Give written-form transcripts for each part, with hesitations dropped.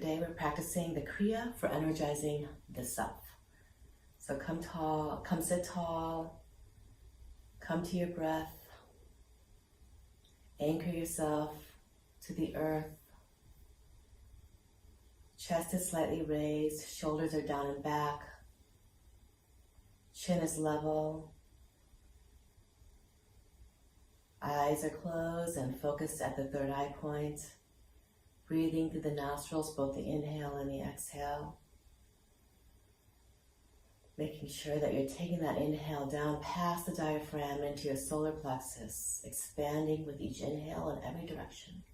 Today we're practicing the Kriya for energizing the self. So come tall, come sit tall, come to your breath, anchor yourself to the earth. Chest is slightly raised, shoulders are down and back, chin is level, eyes are closed and focused at the third eye point. Breathing through the nostrils, both the inhale and the exhale. Making sure that you're taking that inhale down past the diaphragm into your solar plexus, expanding with each inhale in every direction.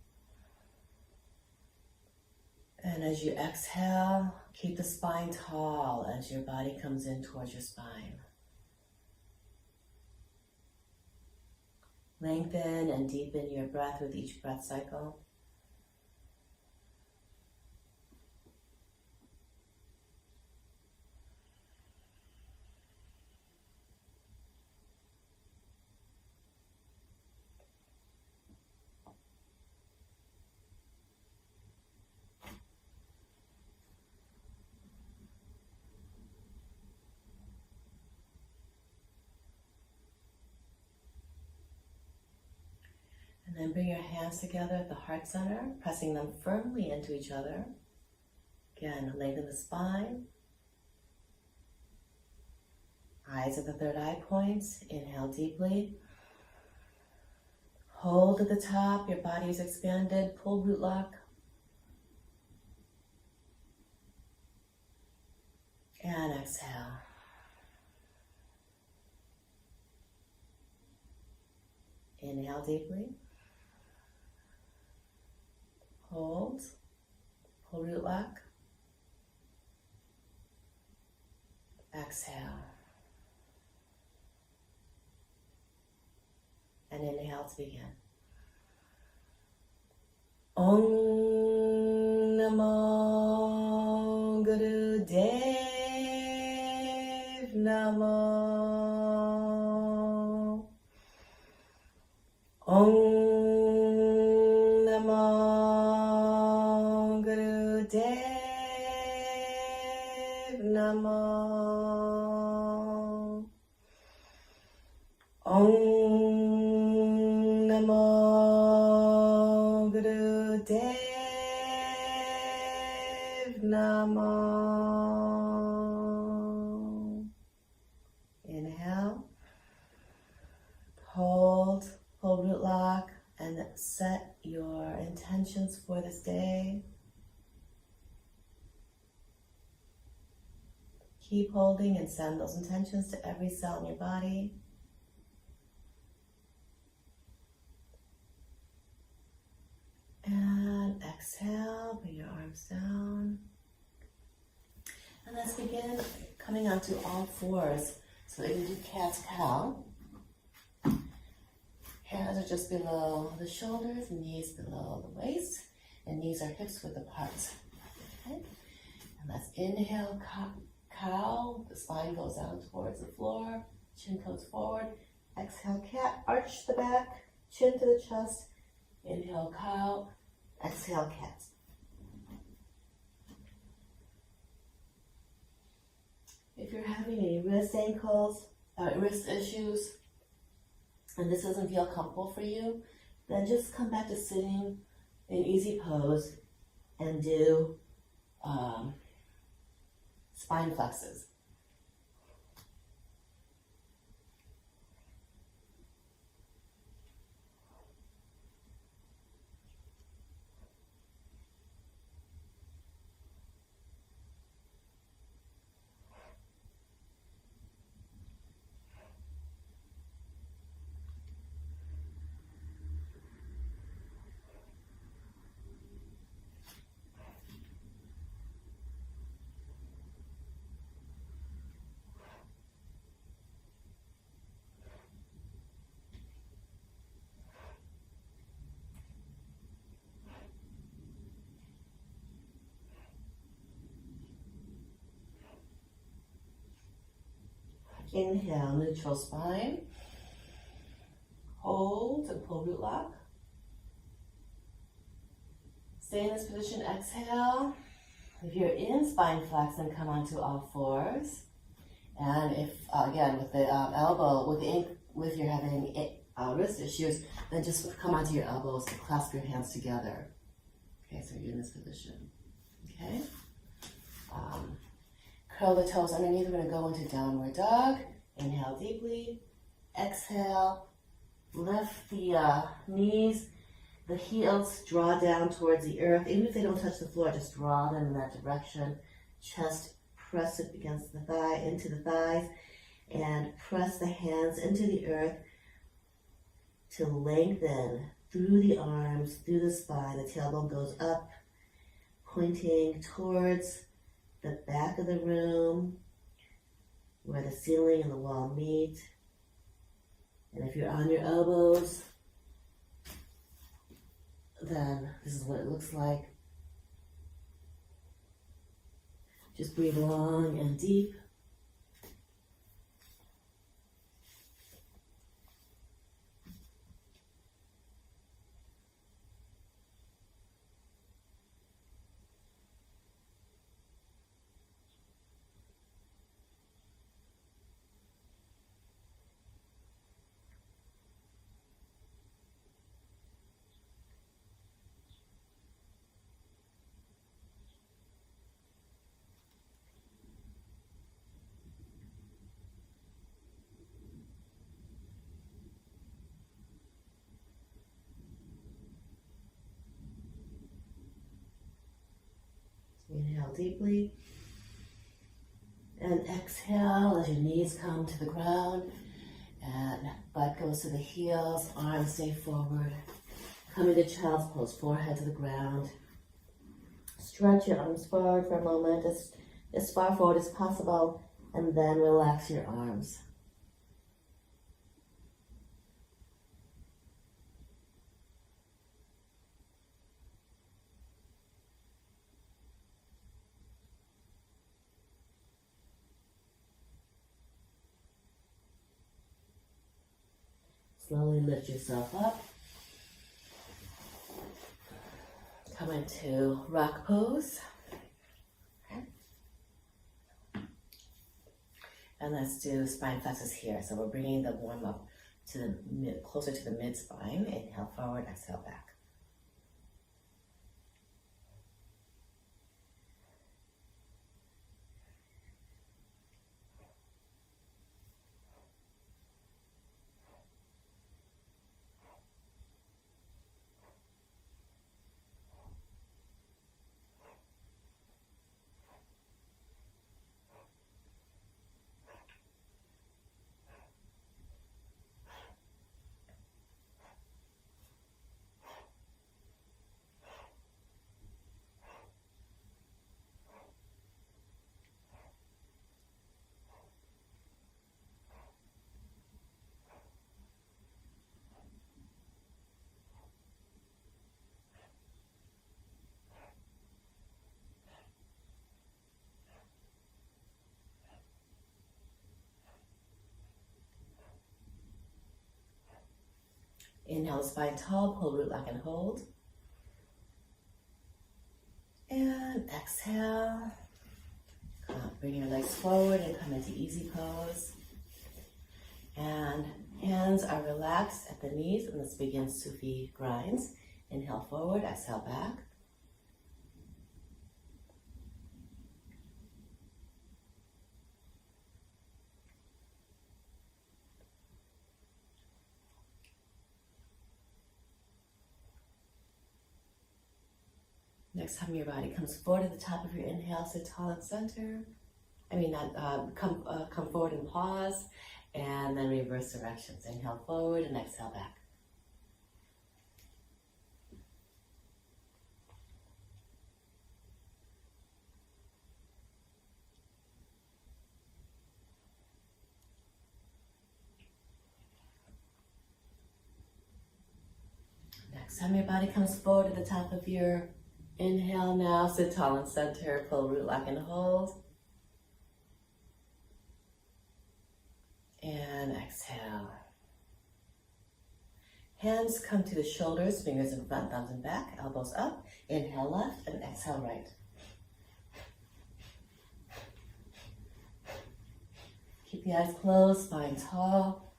And as you exhale, keep the spine tall as your body comes in towards your spine. Lengthen and deepen your breath with each breath cycle. And then bring your hands together at the heart center, pressing them firmly into each other. Again, lengthen the spine. Eyes at the third eye point. Inhale deeply. Hold at the top, your body is expanded. Pull root lock. And exhale. Inhale deeply. Hold, pull root lock, exhale, and inhale to begin. Om Namo Guru Dev Namo. Om Namo Dev Namo. Om Namo Guru Dev Namo. Inhale. Hold, pull root lock, and set your intentions for this day. Keep holding and send those intentions to every cell in your body. And exhale, bring your arms down. And let's begin coming onto all fours so that you can do cat's cow. Hands are just below the shoulders, knees below the waist, and knees are hips width apart. Okay? And let's inhale, cow, the spine goes down towards the floor, chin comes forward. Exhale, cat, arch the back, chin to the chest. Inhale, cow, exhale, cat. If you're having any wrist issues, and this doesn't feel comfortable for you, then just come back to sitting in easy pose and do spine flexes. Inhale, neutral spine. Hold and pull root lock. Stay in this position, exhale. If you're in spine flex, then come onto all fours. And if, again, with the elbow, with you're having wrist issues, then just come onto your elbows and clasp your hands together. Okay, so you're in this position. Okay? Curl the toes underneath. We're going to go into downward dog. Inhale deeply. Exhale. Lift the knees, the heels, draw down towards the earth. Even if they don't touch the floor, just draw them in that direction. Chest, press it against the thigh, into the thighs, and press the hands into the earth to lengthen through the arms, through the spine. The tailbone goes up, pointing towards the back of the room, where the ceiling and the wall meet. And if you're on your elbows, then this is what it looks like. Just breathe long and deep. Inhale deeply. And exhale as your knees come to the ground. And butt goes to the heels, arms stay forward. Come into child's pose, forehead to the ground. Stretch your arms forward for a moment, as far forward as possible, and then relax your arms. Slowly lift yourself up. Come into rock pose. Okay. And let's do spine flexors here. So we're bringing the warm up to the closer to the mid spine. Inhale forward, exhale back. Inhale, spine tall, pull root lock and hold. And exhale. Bring your legs forward and come into easy pose. And hands are relaxed at the knees, and let's begin Sufi grinds. Inhale forward, exhale back. Next time your body comes forward at the top of your inhale, sit tall and center. Come forward and pause, and then reverse directions. Inhale forward and exhale back. Next time your body comes forward at the top of your inhale now, sit tall and center, pull root lock and hold. And exhale. Hands come to the shoulders, fingers in front, thumbs in back, elbows up. Inhale left and exhale right. Keep the eyes closed, spine tall.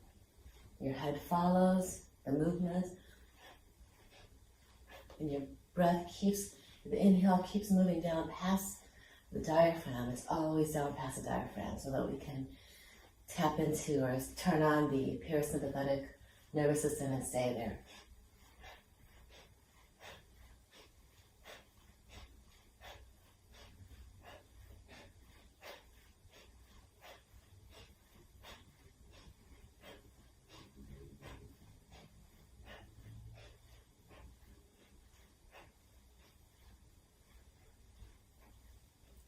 Your head follows the movement. And your breath keeps, the inhale keeps moving down past the diaphragm. It's always down past the diaphragm so that we can tap into or turn on the parasympathetic nervous system and stay there.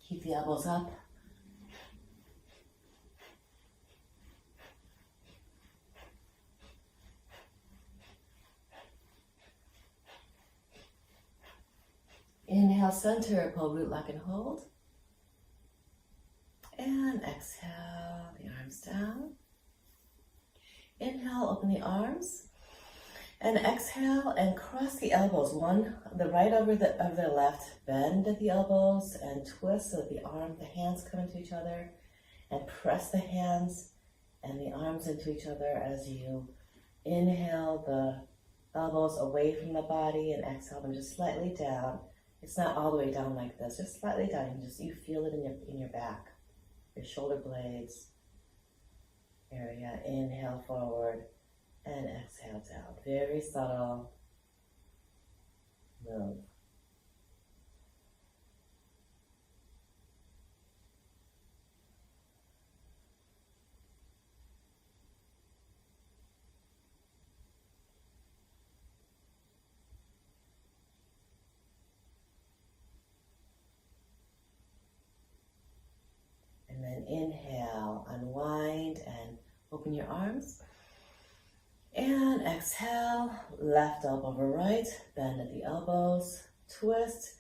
Keep the elbows up. Inhale, center, pull root, lock, and hold. And exhale, the arms down. Inhale, open the arms. And exhale and cross the elbows, the right over the left, bend at the elbows and twist so that the hands come into each other, and press the hands and the arms into each other as you inhale the elbows away from the body and exhale them just slightly down. It's not all the way down like this, just slightly down. You feel it in your back, your shoulder blades area. Inhale forward. And exhale down. Very subtle move. And then inhale, unwind and open your arms. And exhale, left elbow over right, bend at the elbows, twist,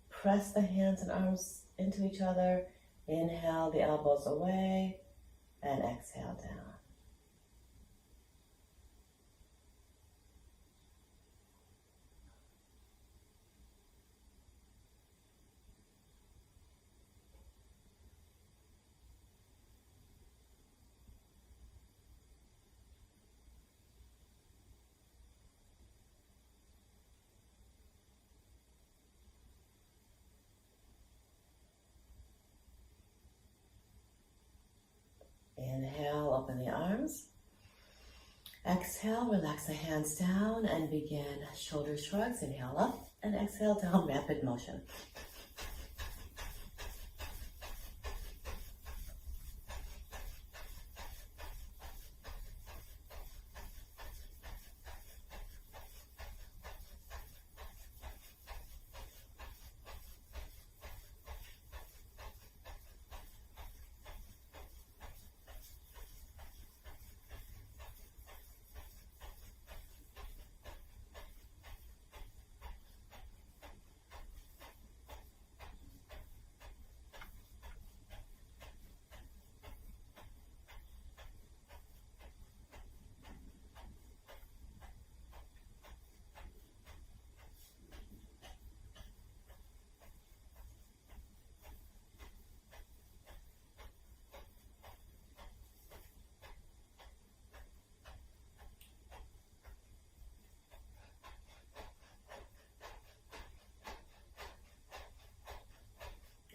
press the hands and arms into each other. Inhale, the elbows away, and exhale down. Inhale, open the arms. Exhale, relax the hands down and begin shoulder shrugs. Inhale up and exhale down, rapid motion.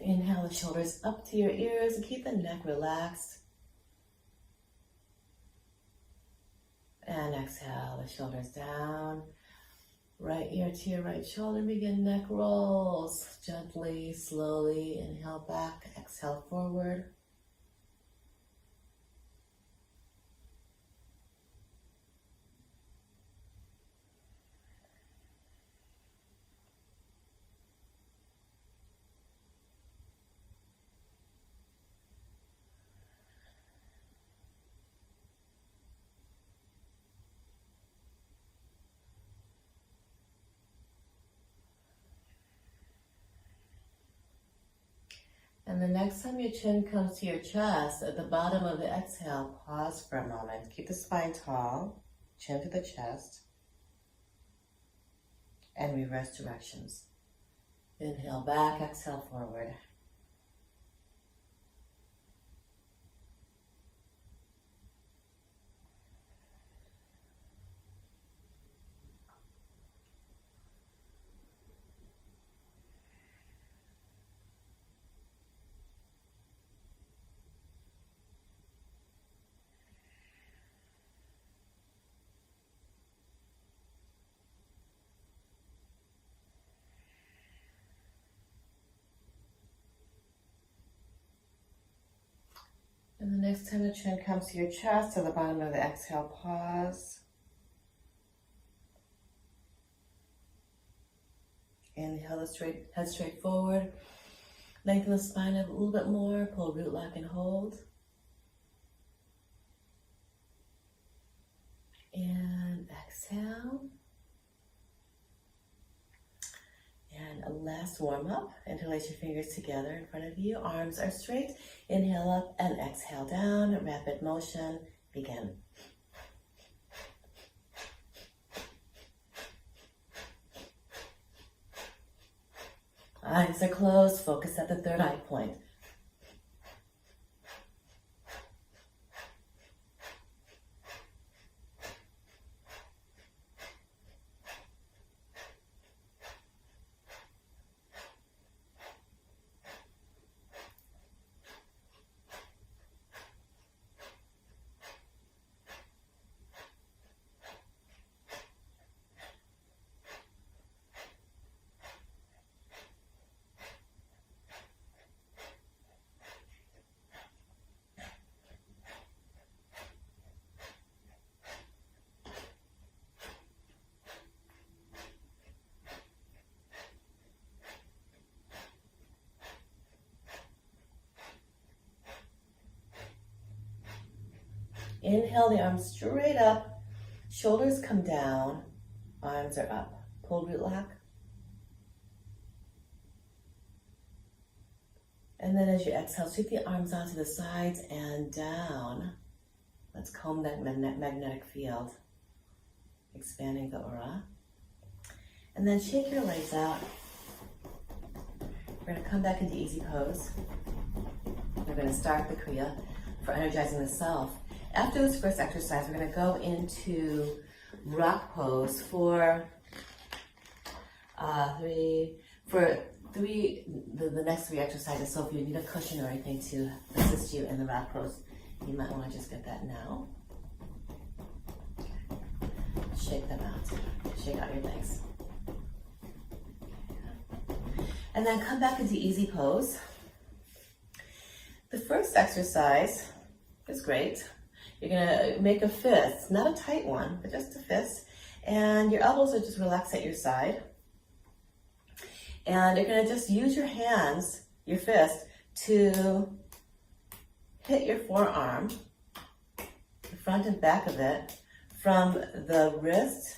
Inhale the shoulders up to your ears and keep the neck relaxed. And exhale the shoulders down. Right ear to your right shoulder, begin neck rolls. Gently, slowly, inhale back, exhale forward. And the next time your chin comes to your chest, at the bottom of the exhale, pause for a moment. Keep the spine tall, chin to the chest, and reverse directions. Inhale back, exhale forward. And the next time the chin comes to your chest, to the bottom of the exhale, pause. Inhale the head straight forward. Lengthen the spine up a little bit more. Pull root lock and hold. And exhale. And a last warm up. Interlace your fingers together in front of you. Arms are straight. Inhale up and exhale down. Rapid motion. Begin. Eyes are closed. Focus at the third eye point. Inhale the arms straight up, shoulders come down, arms are up. Pull root lock. And then as you exhale, sweep the arms out to the sides and down. Let's comb that magnetic field, expanding the aura. And then shake your legs out. We're going to come back into easy pose. We're going to start the Kriya for energizing the self. After this first exercise, we're going to go into rock pose for the next three exercises. So if you need a cushion or anything to assist you in the rock pose, you might want to just get that now. Shake them out. Shake out your legs. And then come back into easy pose. The first exercise is great. You're gonna make a fist, not a tight one, but just a fist. And your elbows are just relaxed at your side. And you're gonna just use your hands, your fist, to hit your forearm, the front and back of it, from the wrist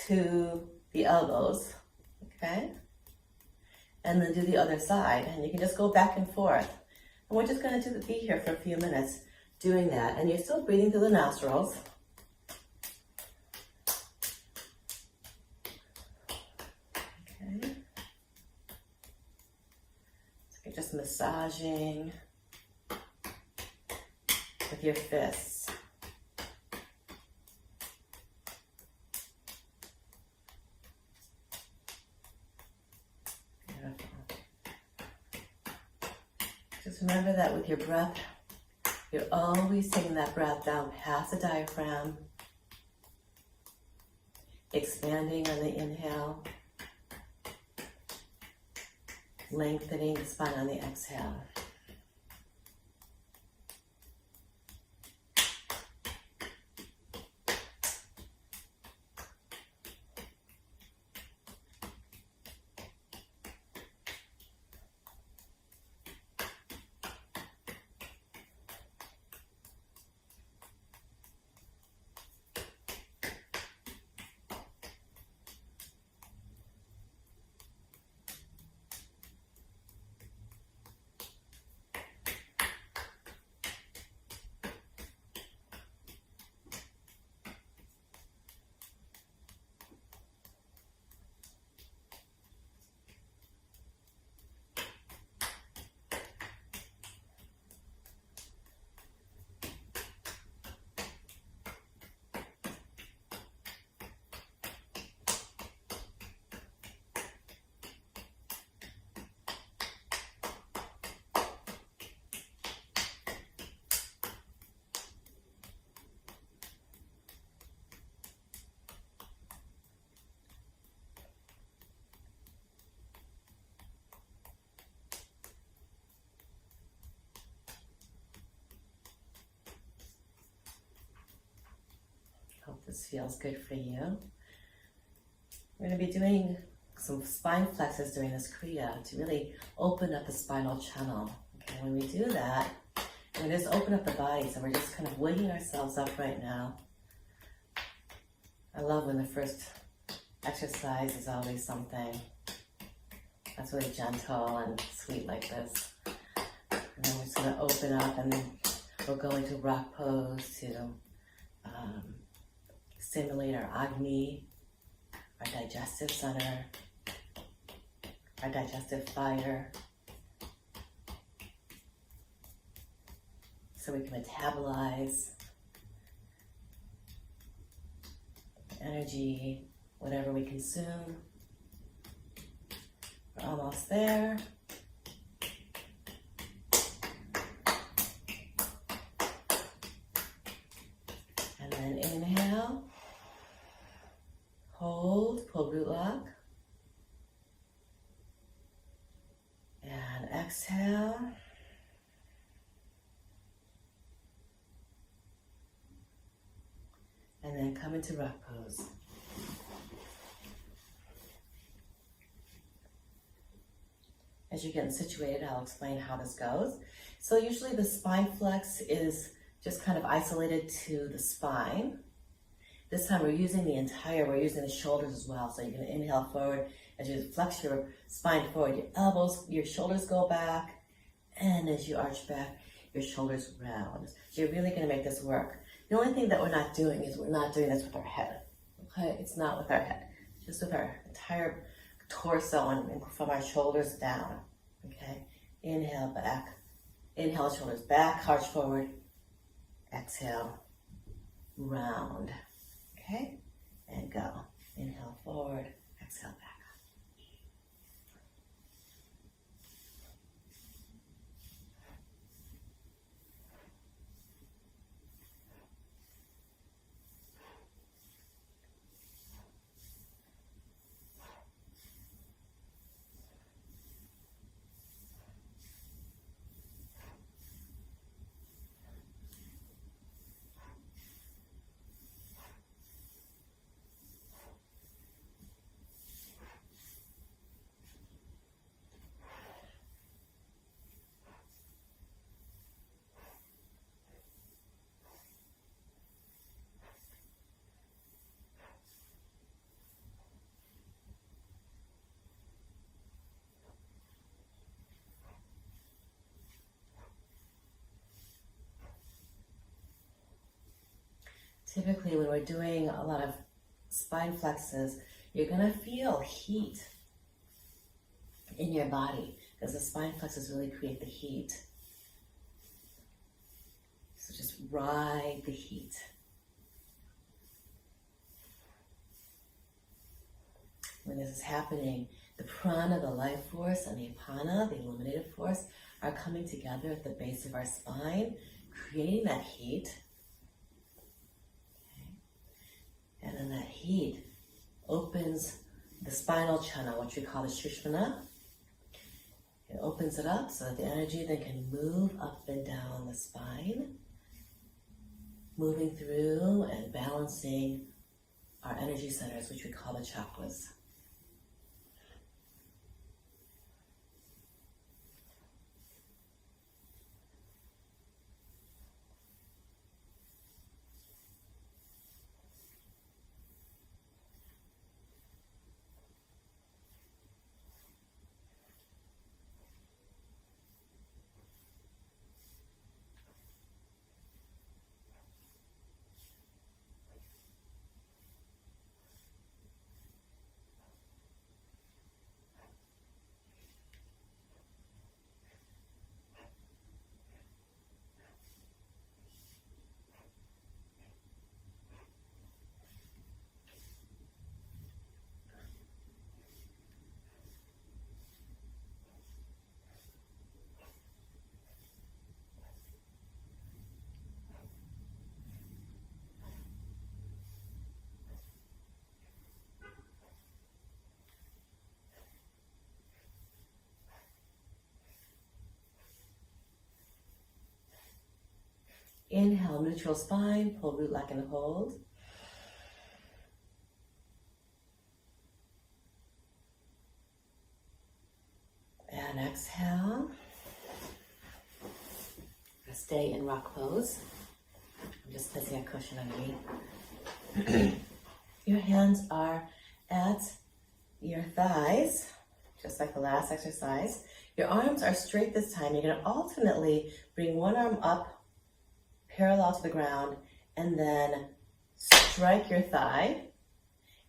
to the elbows, okay? And then do the other side. And you can just go back and forth. And we're just gonna be here for a few minutes doing that. And you're still breathing through the nostrils. Okay. So you're just massaging with your fists. Beautiful. Just remember that with your breath, you're always taking that breath down past the diaphragm, expanding on the inhale, lengthening the spine on the exhale. this feels good for you. We're going to be doing some spine flexes during this Kriya to really open up the spinal channel. Okay, when we do that, we just open up the body, so we're just kind of waking ourselves up right now. I love when the first exercise is always something that's really gentle and sweet like this. And then we're just going to open up, and then we'll go into rock pose to stimulate our Agni, our digestive center, our digestive fire, so we can metabolize energy, whatever we consume. We're almost there. And then inhale, hold, pull root lock. And exhale. And then come into rock pose. As you're getting situated, I'll explain how this goes. So usually the spine flex is just kind of isolated to the spine. This time we're using the shoulders as well. So you're going to inhale forward. As you flex your spine forward, your elbows, your shoulders go back. And as you arch back, your shoulders round. So you're really going to make this work. The only thing that we're not doing is we're not doing this with our head. Okay, it's not with our head. Just with our entire torso and from our shoulders down. Okay, inhale back. Inhale, shoulders back, arch forward. Exhale, round. Okay, and go. Inhale forward, exhale back. Typically, when we're doing a lot of spine flexes, you're going to feel heat in your body because the spine flexes really create the heat. So just ride the heat. When this is happening, the prana, the life force, and the apana, the illuminative force, are coming together at the base of our spine, creating that heat. And then that heat opens the spinal channel, which we call the Shushmana. It opens it up so that the energy then can move up and down the spine, moving through and balancing our energy centers, which we call the chakras. Inhale, neutral spine, pull root lock and hold. And exhale. Stay in rock pose. I'm just placing a cushion underneath. Your hands are at your thighs, just like the last exercise. Your arms are straight this time. You're going to alternately bring one arm up, parallel to the ground, and then strike your thigh.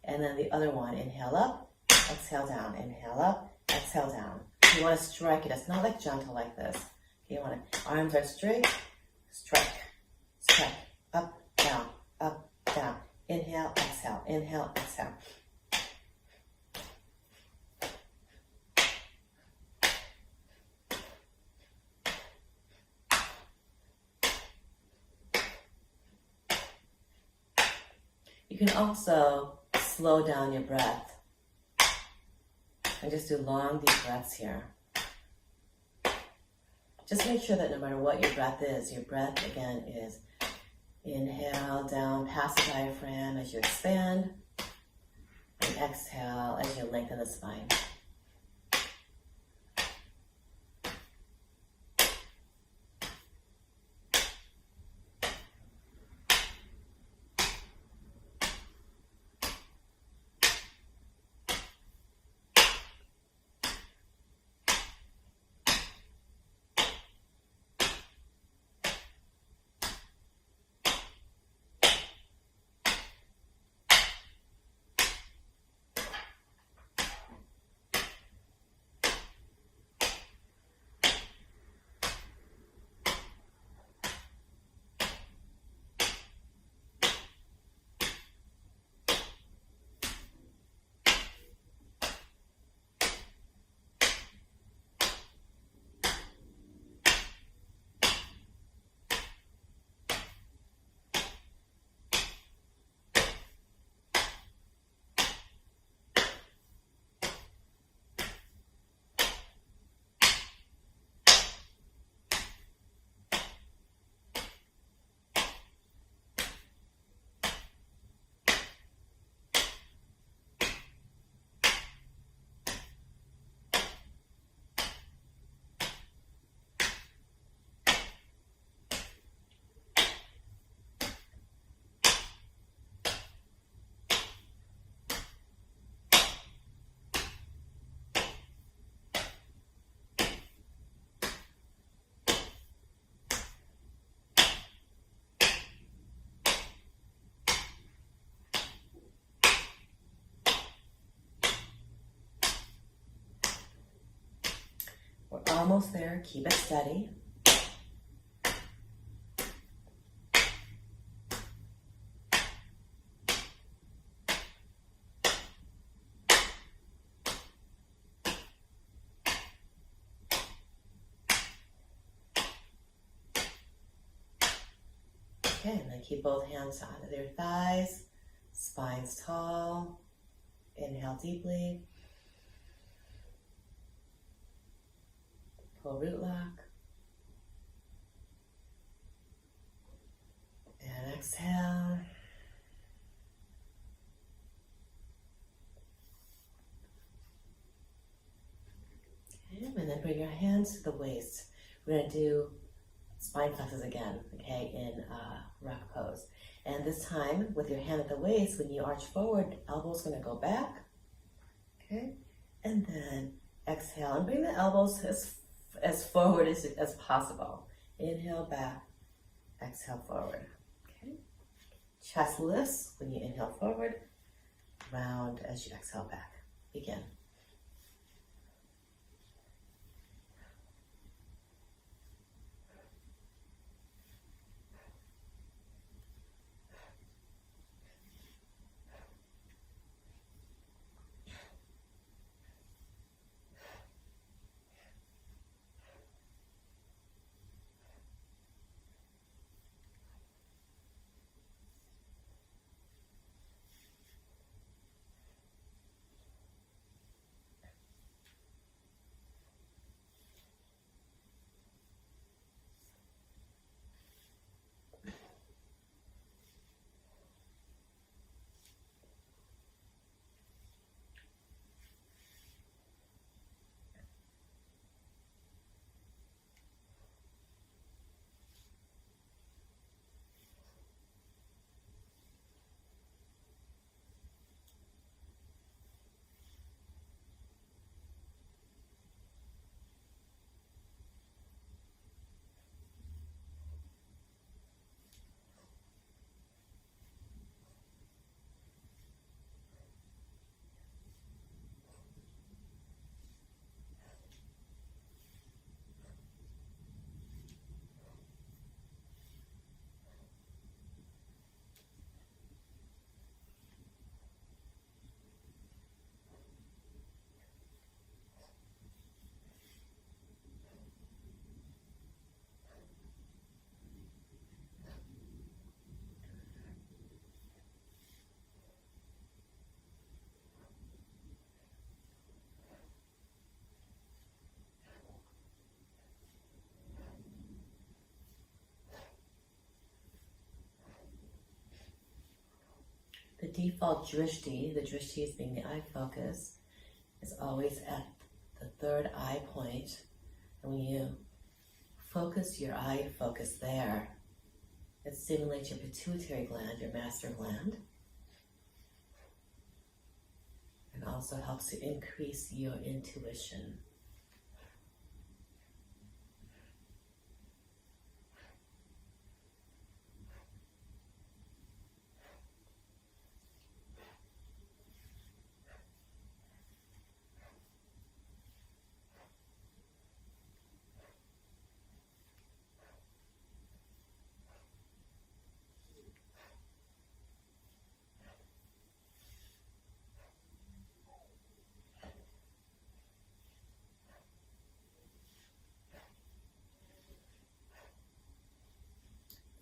And then the other one, inhale up, exhale down, inhale up, exhale down. You want to strike it. It's not like gentle like this. You want to, arms are straight, strike, strike, up, down, up, down. Inhale, exhale, inhale, exhale. You can also slow down your breath and just do long, deep breaths here. Just make sure that no matter what your breath is, your breath again is inhale down past the diaphragm as you expand, and exhale as you lengthen the spine. We're almost there. Keep it steady. Okay, and then keep both hands onto their thighs, spines tall. Inhale deeply. Pull root lock. And exhale. Okay, and then bring your hands to the waist. We're going to do spine flexes again, okay, in rock pose. And this time, with your hand at the waist, when you arch forward, elbow's going to go back, okay? And then exhale and bring the elbows as forward as possible. Inhale back, exhale forward, okay? Chest lifts when you inhale forward, round as you exhale back. Begin. default drishti, the drishti is being the eye focus, is always at the third eye point. And when you focus your eye focus there, it stimulates your pituitary gland, your master gland. And also helps to increase your intuition.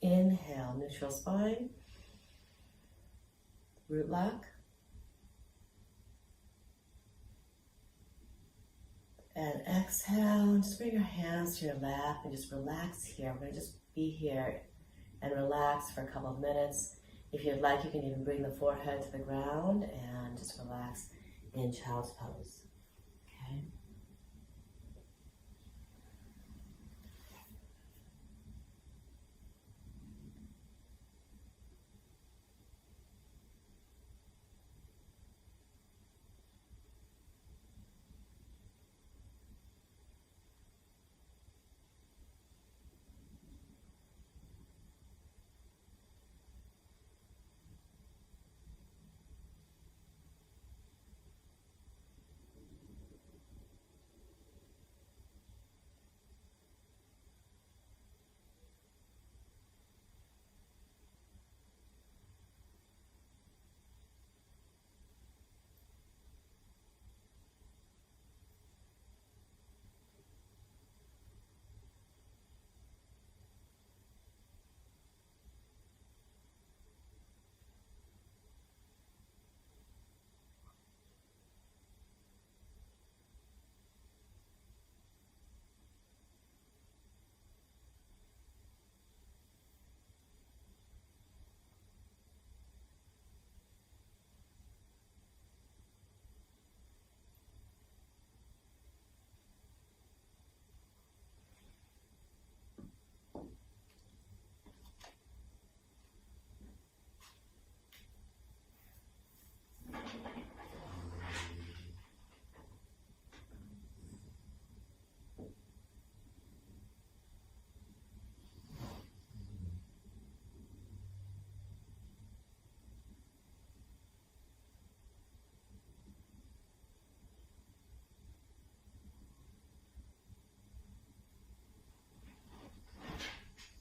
Inhale, neutral spine, root lock. And exhale, just bring your hands to your lap and just relax here. We're gonna just be here and relax for a couple of minutes. If you'd like, you can even bring the forehead to the ground and just relax in child's pose, okay?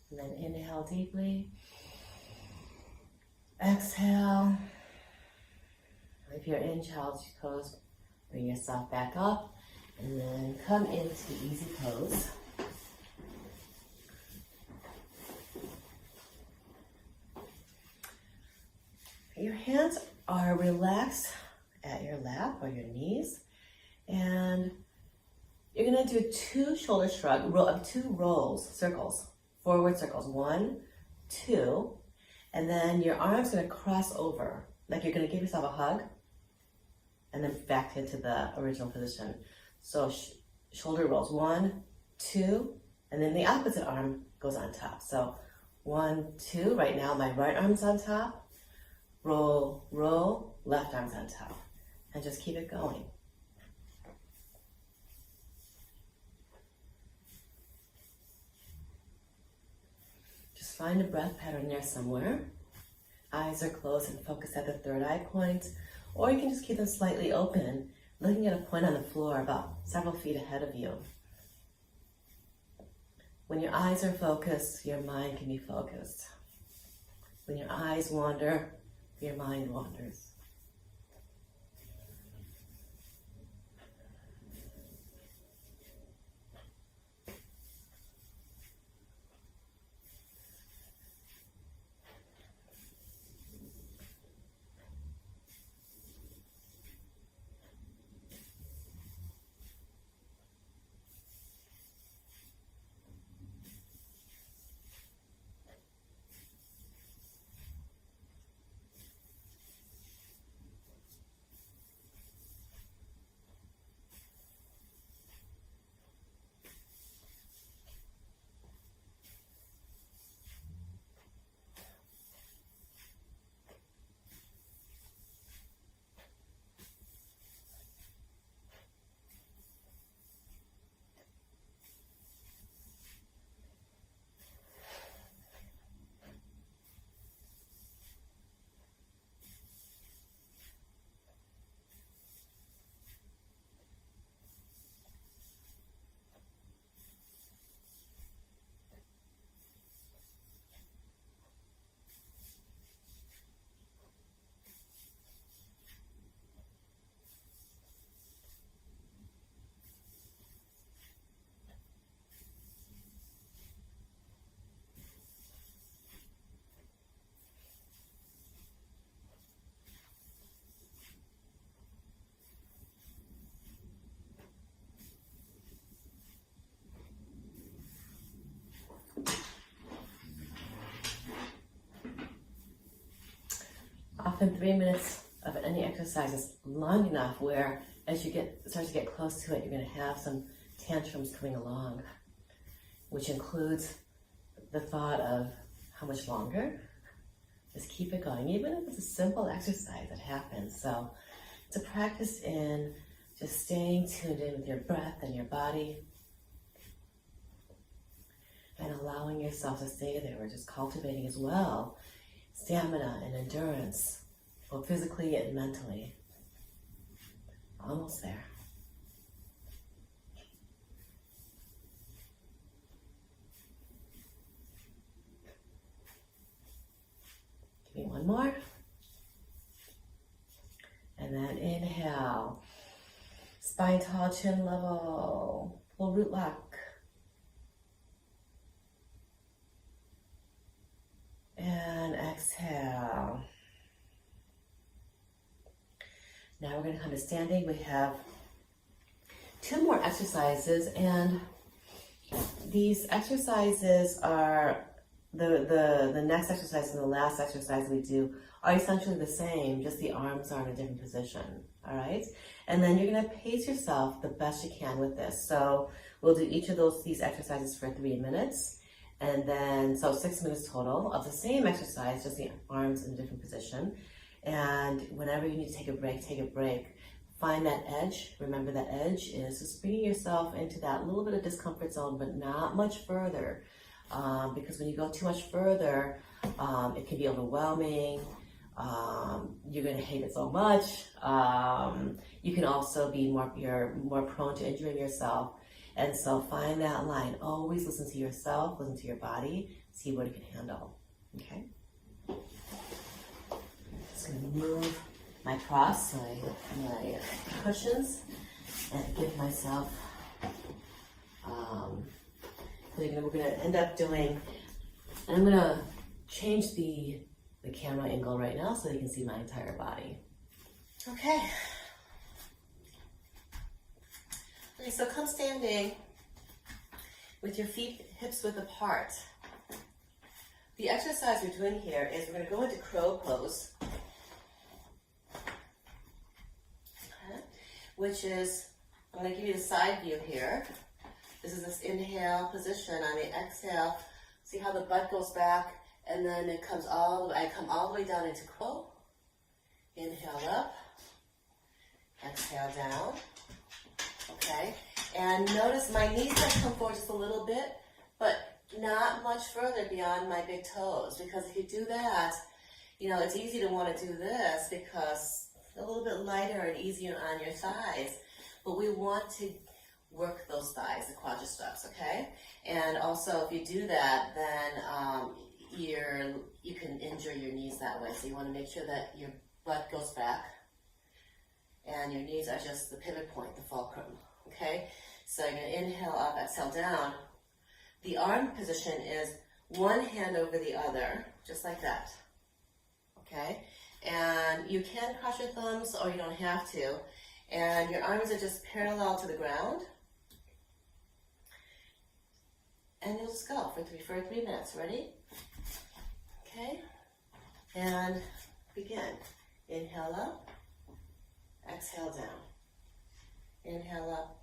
And then inhale deeply. Exhale. If you're in child's pose, bring yourself back up and then come into easy pose. Your hands are relaxed at your lap or your knees, and you're gonna do two shoulder shrug, two rolls, circles, forward circles, 1, 2, and then your arm's gonna cross over, like you're gonna give yourself a hug, and then back into the original position. So shoulder rolls, 1, 2, and then the opposite arm goes on top. So 1, 2, right now my right arm's on top, roll, roll, left arm's on top, and just keep it going. Just find a breath pattern there somewhere. Eyes are closed and focus at the third eye point, or you can just keep them slightly open, looking at a point on the floor about several feet ahead of you. When your eyes are focused, your mind can be focused. When your eyes wander, your mind wanders. often 3 minutes of any exercise is long enough where as you start to get close to it, you're going to have some tantrums coming along, which includes the thought of how much longer. Just keep it going, even if it's a simple exercise that happens. So it's a practice in just staying tuned in with your breath and your body and allowing yourself to stay there. We're just cultivating as well stamina and endurance, both physically and mentally. Almost there. Give me one more. And then inhale. Spine tall, chin level. Full root lock. And exhale. Now we're going to come to standing. We have 2 more exercises, and these exercises are the next exercise and the last exercise we do are essentially the same, just the arms are in a different position, all right? And then you're going to pace yourself the best you can with this. So we'll do each of these exercises for 3 minutes, and then, so 6 minutes total of the same exercise, just the arms in a different position. And whenever you need to take a break, take a break. Find that edge. Remember that edge is just bringing yourself into that little bit of discomfort zone, but not much further. Because when you go too much further, it can be overwhelming. You're going to hate it so much. You can also be you're more prone to injuring yourself. And so find that line. Always listen to yourself, listen to your body, see what it can handle. Okay? Just going to move my cross, my cushions, and give myself, we're going to end up doing, and I'm going to change the camera angle right now so you can see my entire body. Okay. Okay, so come standing with your feet hips width apart. The exercise we're doing here is we're going to go into crow pose, okay, which is, I'm going to give you the side view here. This is this inhale position. On the exhale, see how the butt goes back, and then it comes I come all the way down into crow. Inhale up, exhale down. Okay, and notice my knees have come forward just a little bit, but not much further beyond my big toes, because if you do that, it's easy to want to do this because it's a little bit lighter and easier on your thighs, but we want to work those thighs, the quadriceps, okay? And also, if you do that, then you can injure your knees that way. So you want to make sure that your butt goes back and your knees are just the pivot point, the fulcrum, okay? So you're going to inhale up, exhale down. The arm position is one hand over the other, just like that, okay? And you can cross your thumbs or you don't have to. And your arms are just parallel to the ground. And you'll just go for 3 minutes. Ready? Okay. And begin. Inhale up. Exhale down. Inhale up.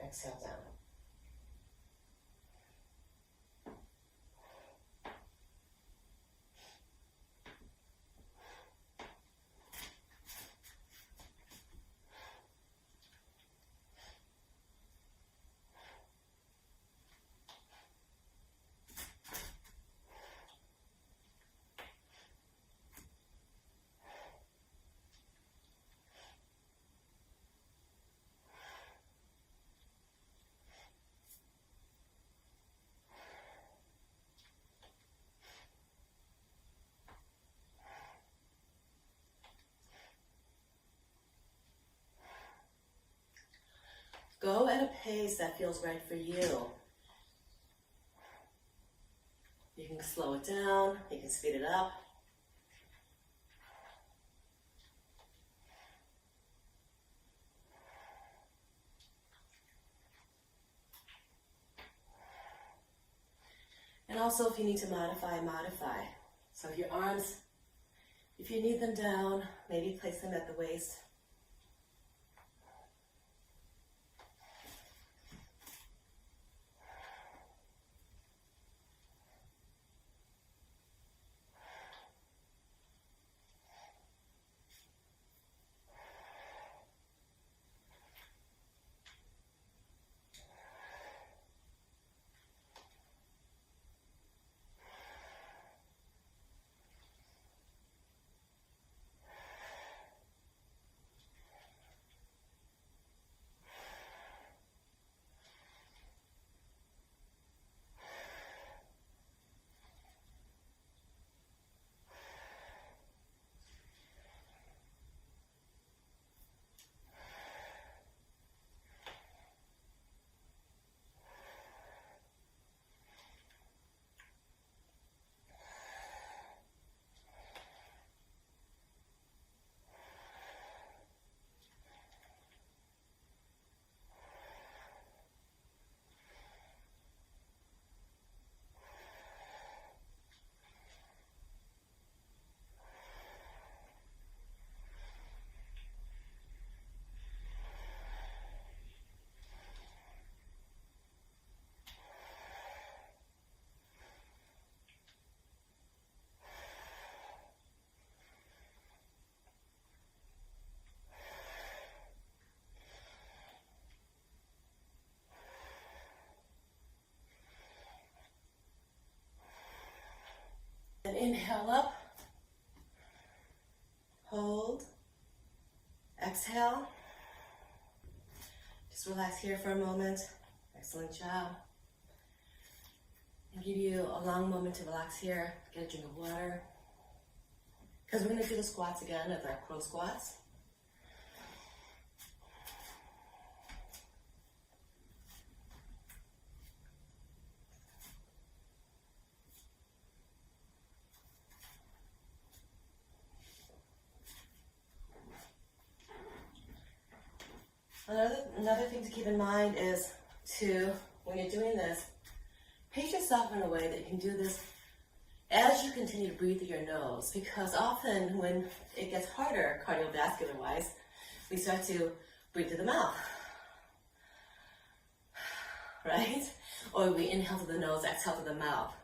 Exhale down. Go at a pace that feels right for you. You can slow it down, you can speed it up. And also if you need to modify. So if your arms If you need them down, maybe place them at the waist. And inhale up, hold, exhale. Just relax here for a moment. Excellent job. I'll give you a long moment to relax here. Get a drink of water. Because we're going to do the squats again as our crow squats. Another thing to keep in mind is when you're doing this, pace yourself in a way that you can do this as you continue to breathe through your nose, because often when it gets harder cardiovascular wise, we start to breathe through the mouth, right? Or we inhale through the nose, exhale through the mouth.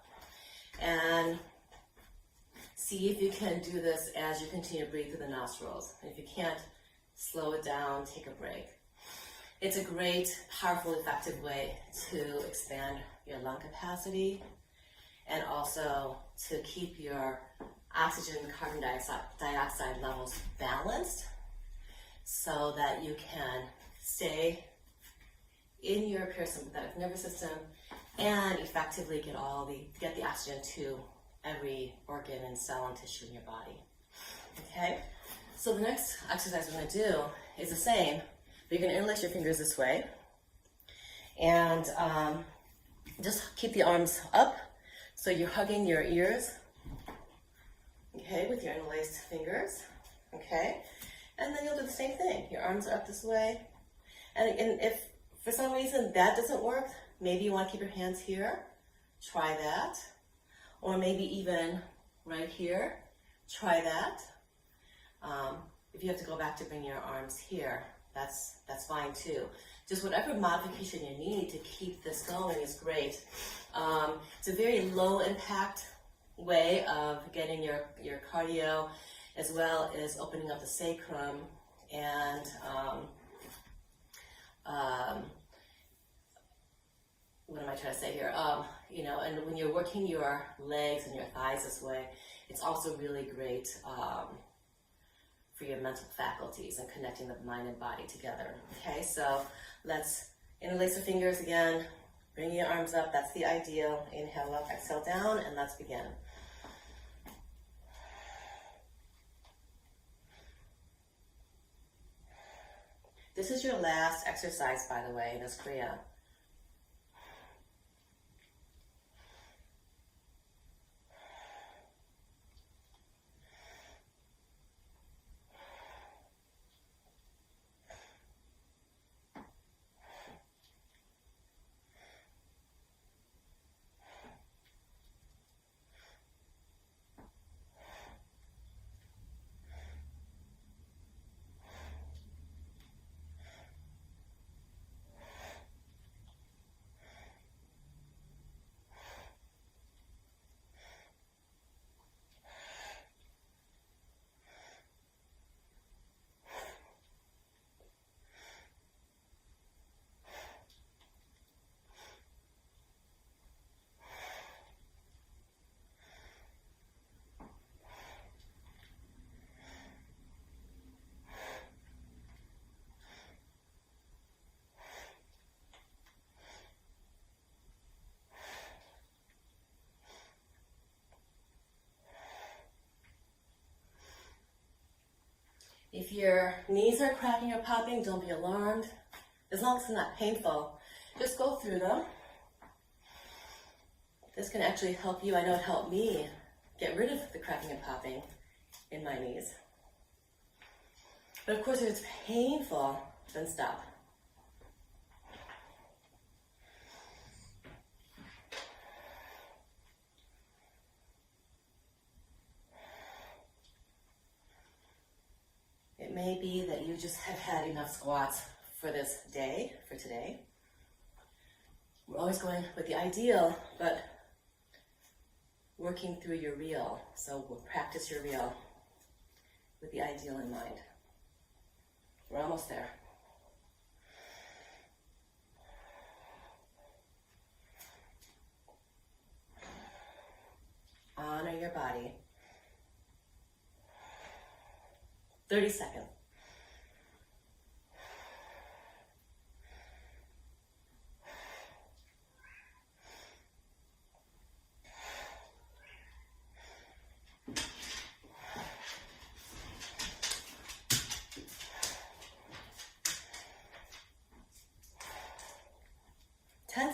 And see if you can do this as you continue to breathe through the nostrils. And if you can't, slow it down, take a break. It's a great, powerful, effective way to expand your lung capacity and also to keep your oxygen and carbon dioxide levels balanced so that you can stay in your parasympathetic nervous system and effectively get the oxygen to every organ and cell and tissue in your body. Okay? So the next exercise we're going to do is the same. You're going to interlace your fingers this way, and just keep the arms up, so you're hugging your ears, okay, with your interlaced fingers, okay, and then you'll do the same thing. Your arms are up this way, and if for some reason that doesn't work, maybe you want to keep your hands here, try that, or maybe even right here, try that. If you have to go back to bring your arms here, that's fine too. Just whatever modification you need to keep this going is great. It's a very low impact way of getting your cardio, as well as opening up the sacrum and what am I trying to say here? And when you're working your legs and your thighs this way, it's also really great for your mental faculties and connecting the mind and body together. Okay, so let's interlace the fingers again, bring your arms up, that's the ideal. Inhale up, exhale down, and let's begin. This is your last exercise, by the way, in this Kriya. If your knees are cracking or popping, don't be alarmed. As long as it's not painful, just go through them. This can actually help you. I know it helped me get rid of the cracking and popping in my knees. But of course, if it's painful, then stop. It may be that you just have had enough squats for this day, for today. We're always going with the ideal, but working through your real. So we'll practice your real with the ideal in mind. We're almost there. Honor your body. 30 seconds.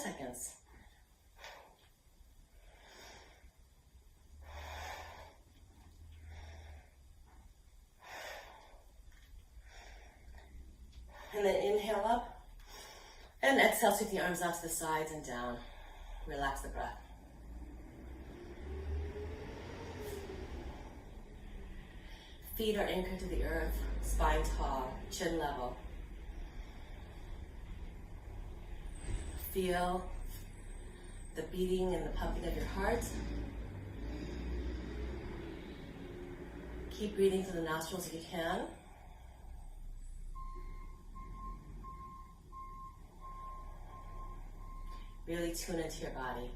Seconds. And then inhale up and exhale, sweep the arms out to the sides and down. Relax the breath. Feet are anchored to the earth, spine tall, chin level. Feel the beating and the pumping of your heart. Keep breathing through the nostrils if you can. Really tune into your body.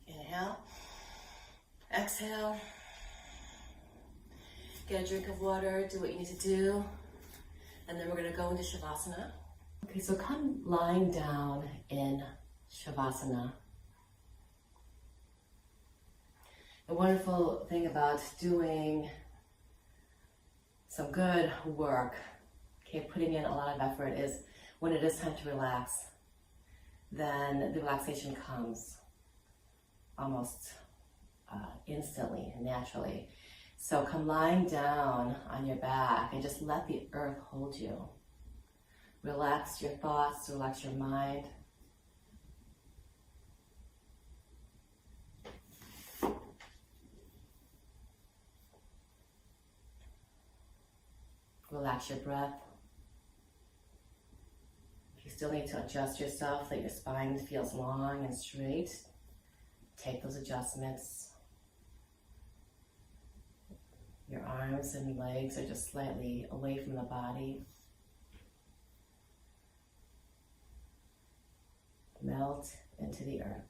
Inhale. Exhale. Get a drink of water, do what you need to do, and then we're going to go into Shavasana. Okay, so come lying down in Shavasana. The wonderful thing about doing some good work, okay, putting in a lot of effort, is when it is time to relax, then the relaxation comes almost instantly, naturally. So come lying down on your back and just let the earth hold you. Relax your thoughts, relax your mind. Relax your breath. If you still need to adjust yourself, that your spine feels long and straight, take those adjustments. Your arms and legs are just slightly away from the body. Melt into the earth.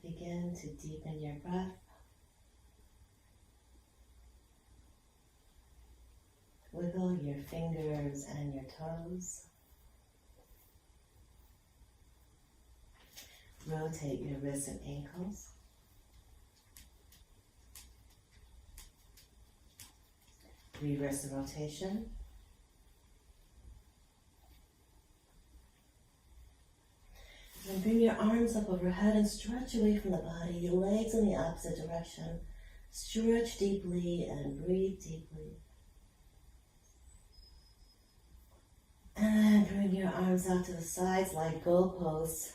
Begin to deepen your breath. Wiggle your fingers and your toes. Rotate your wrists and ankles. Reverse the rotation. And bring your arms up overhead and stretch away from the body, your legs in the opposite direction. Stretch deeply and breathe deeply. And bring your arms out to the sides like goalposts.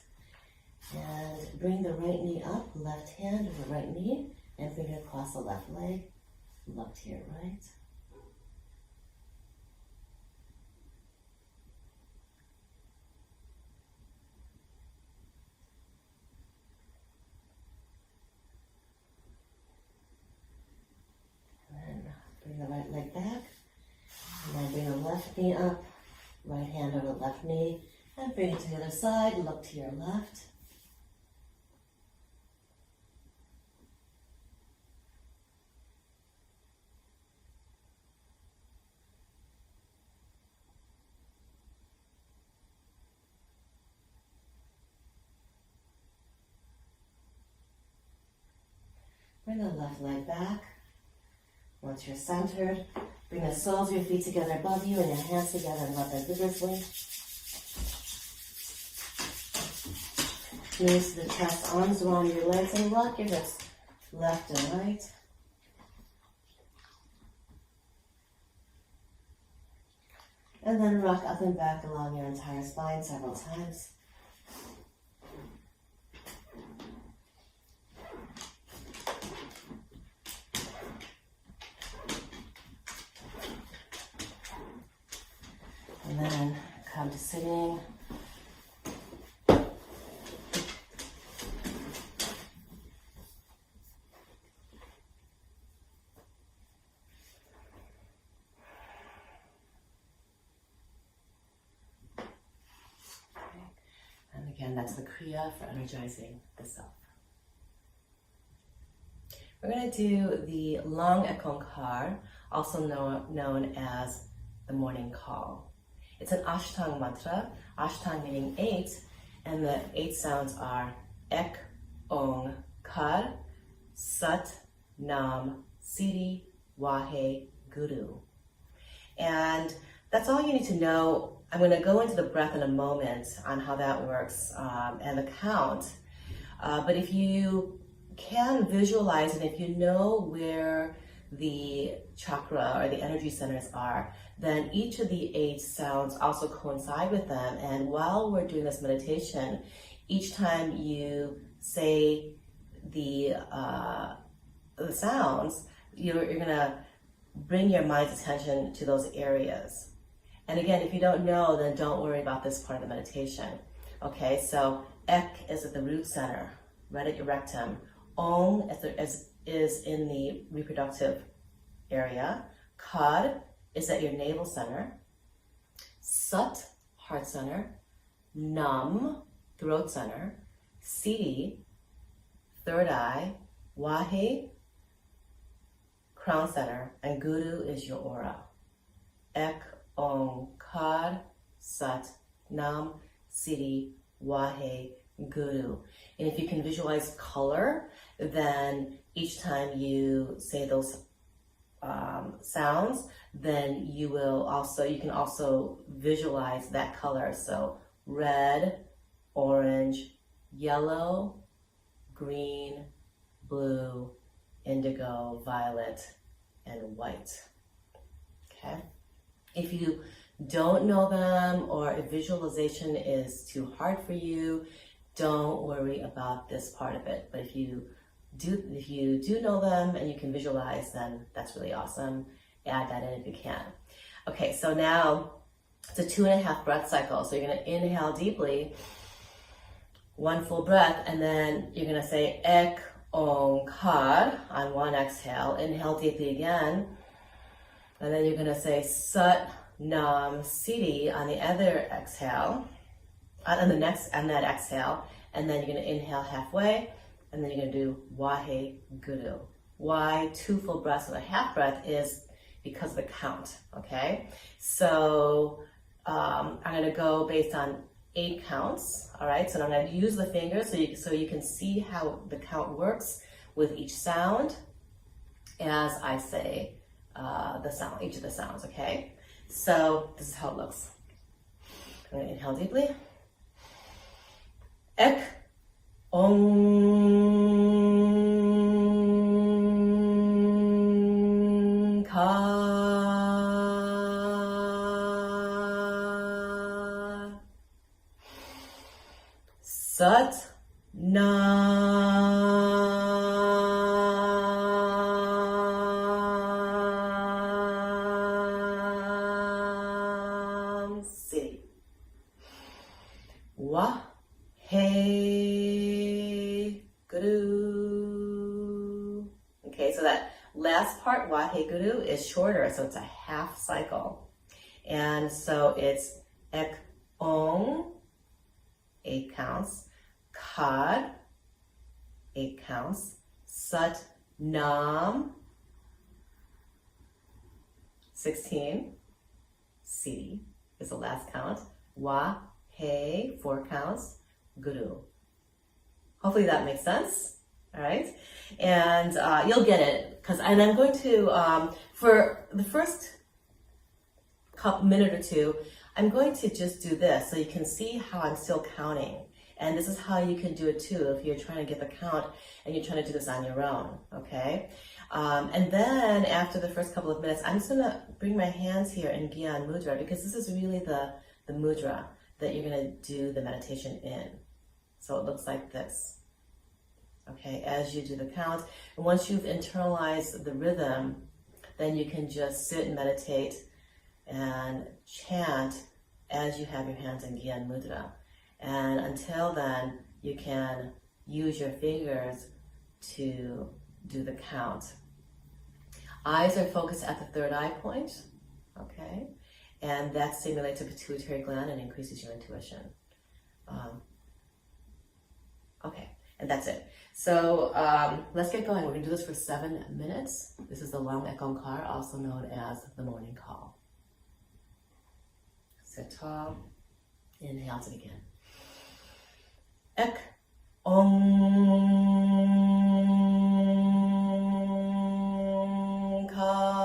And bring the right knee up, left hand over right knee, and bring it across the left leg, left to your right. And then bring the right leg back, and then bring the left knee up, right hand over left knee, and bring it to the other side, look to your left. Bring the left leg back. Once you're centered, bring the soles of your feet together above you and your hands together and rub them vigorously. Knees to the chest, arms around your legs, and rock your hips left and right. And then rock up and back along your entire spine several times. And then come to sitting. And again, that's the Kriya for energizing the self. We're going to do the long Ek Ong Kar, also known as the morning call. It's an Ashtang mantra, Ashtang meaning 8, and the 8 sounds are Ek Ong Kar, Sat, Nam, Siri, Wahe Guru. And that's all you need to know. I'm going to go into the breath in a moment on how that works and the count. But if you can visualize and if you know where the chakra or the energy centers are, then each of the 8 sounds also coincide with them. And while we're doing this meditation, each time you say the sounds, you're going to bring your mind's attention to those areas. And again, if you don't know, then don't worry about this part of the meditation. Okay, so Ek is at the root center, right at your rectum. Ong is in the reproductive area. Kar is at your navel center. Sat, heart center. Nam, throat center. Siri, third eye. Wahe, crown center. And Guru is your aura. Ek Ong Kar, Sat, Nam, Siri, Wahe, Guru. And if you can visualize color, then each time you say those sounds, then you can also visualize that color. So red, orange, yellow, green, blue, indigo, violet, and white. Okay? If you don't know them or if visualization is too hard for you, don't worry about this part of it. But if you do know them and you can visualize, then that's really awesome. Add that in if you can. Okay, so now it's a 2.5 breath cycle. So you're going to inhale deeply, 1 full breath, and then you're going to say Ek Ong Kar on 1 exhale. Inhale deeply again, and then you're going to say Sat Nam Siri on the other exhale, on that exhale, and then you're going to inhale halfway, and then you're going to do Wahe Guru. Why 2 full breaths with a half breath is because of the count, okay? So I'm going to go based on 8 counts, all right? So I'm going to use the fingers so you can see how the count works with each sound as I say the sound, each of the sounds, okay? So this is how it looks. I'm going to inhale deeply. Ek Ong Kar Sat Nam Siri. Wahe Guru. Okay, so that last part, Wahe Guru, is shorter, so it's a half cycle. And so it's Ek Ong, 8 counts, Kar, 8 counts, Sat Nam, 16, Siri is the last count, Wahe, 4 counts, Guru. Hopefully that makes sense, all right? And you'll get it, and I'm going to, for the first minute or two, I'm going to just do this so you can see how I'm still counting. And this is how you can do it too if you're trying to get the count and you're trying to do this on your own, okay? And then after the first couple of minutes, I'm just gonna bring my hands here in Gyan Mudra because this is really the mudra that you're gonna do the meditation in. So it looks like this, okay, as you do the count. And once you've internalized the rhythm, then you can just sit and meditate and chant as you have your hands in Gyan Mudra. And until then, you can use your fingers to do the count. Eyes are focused at the 3rd eye point, okay? And that stimulates the pituitary gland and increases your intuition. Okay, and that's it. So let's get going. We're gonna do this for 7 minutes. This is the long Ek Ong Kar, also known as the morning call. Sit tall, inhale to begin. Ek Ong Kar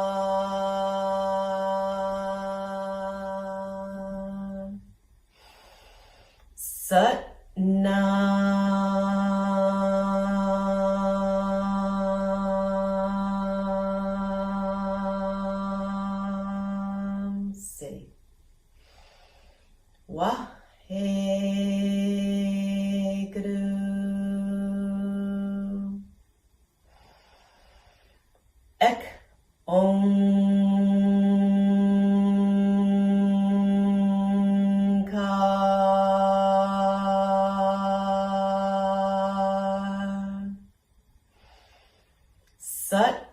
Sat Nam Siri. Wahe Guru. Ek Ong Kar Sat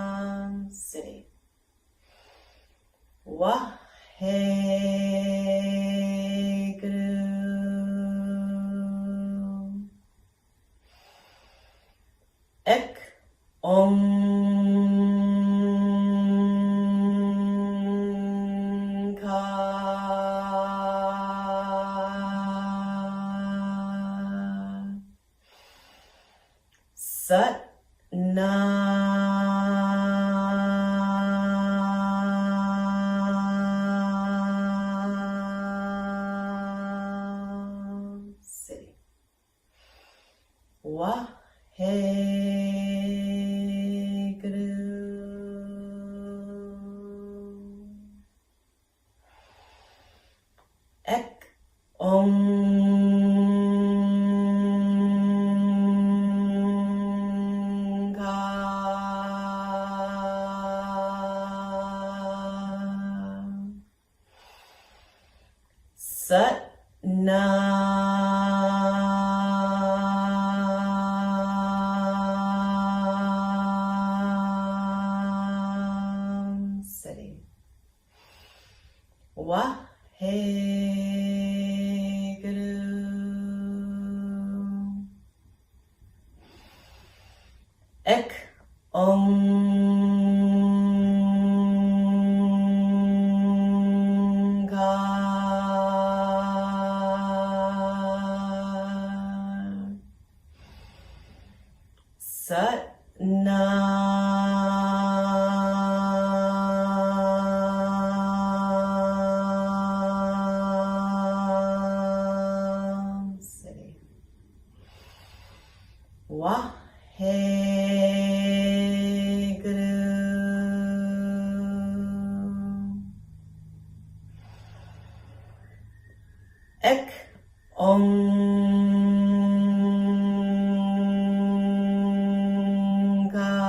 Nam Siri. Wahe Guru. Ek Ong Kar Sat Nam Siri. Wahe Guru. Ek Ong Kar Sat Nam Ong Kar. Sat Nam Siri. Wahe Guru. Ek Ong Kar.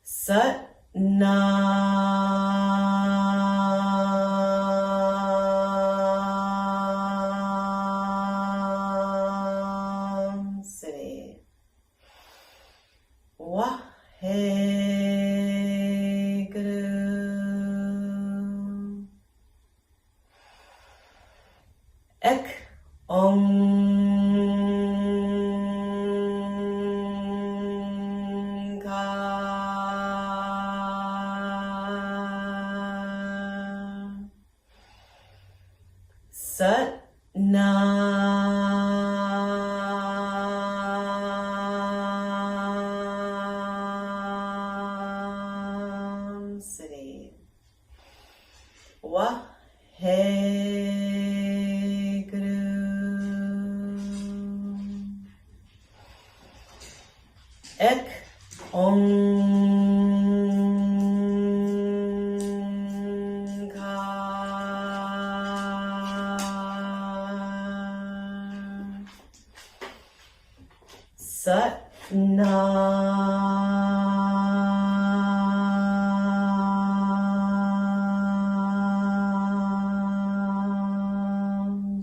Sat Nam Siri. Wahe Guru. Ek Ong Kar. Sat Nam Siri. Wahe Guru. Ek Ong Kar. Sat Nam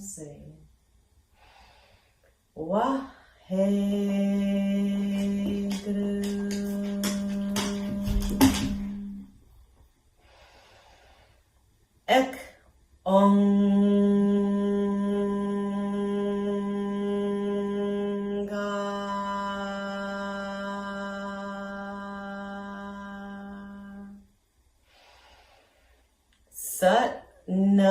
Siri. Wahe Guru. Ek Ong Kar. Sat Nam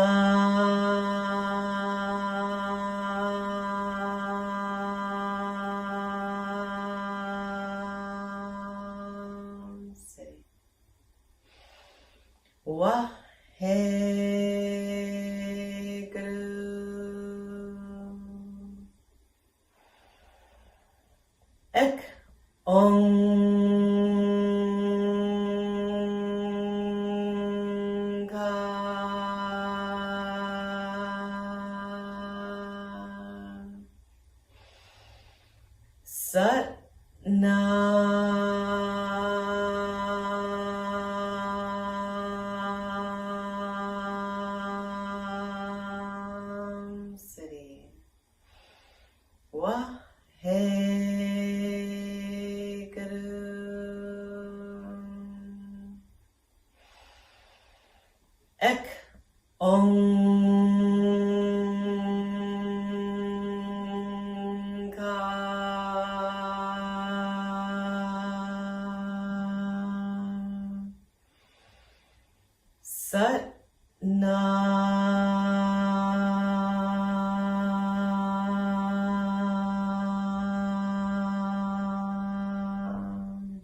Siri. Wahe Guru. Ek Ong Kar. Sat Nam Siri. Wahe Guru. Ek Ong Kar. Sat Nam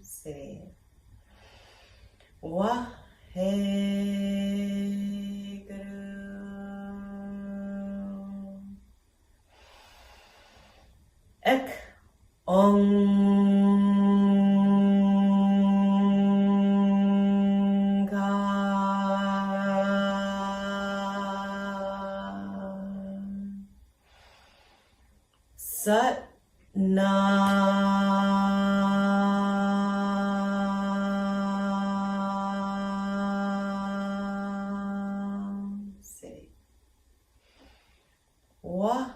Siri. Wahe Guru. Ek Ong Kar. Sat Nam Siri. Wahe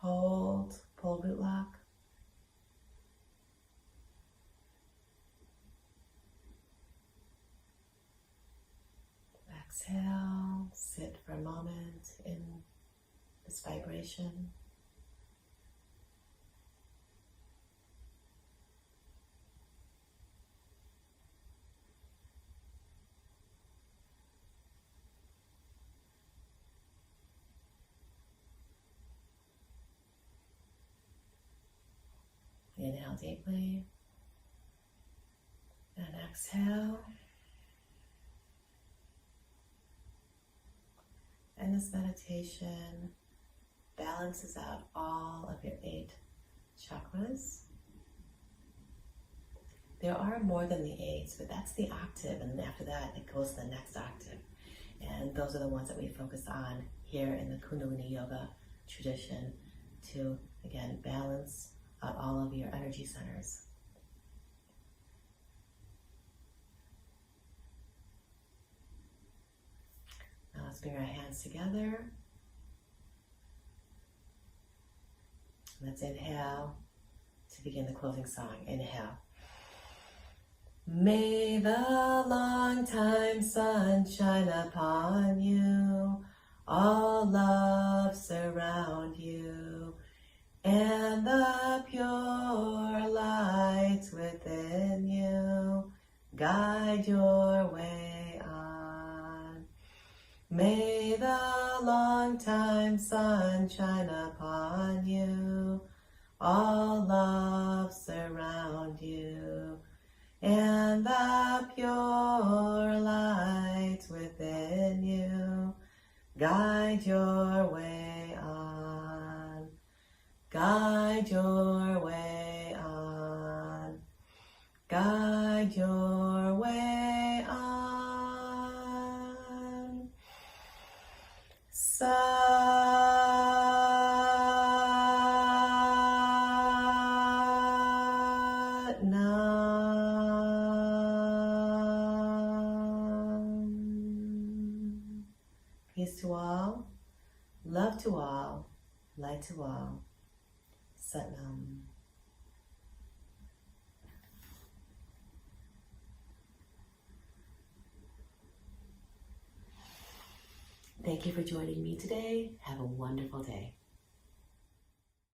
Hold, pole root lock. exhale, sit for a moment in this vibration. Inhale deeply and exhale. And this meditation balances out all of your 8 chakras. There are more than the 8, but that's the octave, and after that it goes to the next octave. And those are the ones that we focus on here in the Kundalini Yoga tradition to, again, balance out all of your energy centers. Now let's bring our hands together. Let's inhale to begin the closing song. Inhale. May the long time sun shine upon you, all love surround you, and the pure light within you guide your way on. May the long time sun shine upon you, all love surround you, and the pure light within you guide your way on. Guide your way on. Guide your way on. Sat Nam. Peace to all, love to all, light to all. Sat Nam. Thank you for joining me today. Have a wonderful day.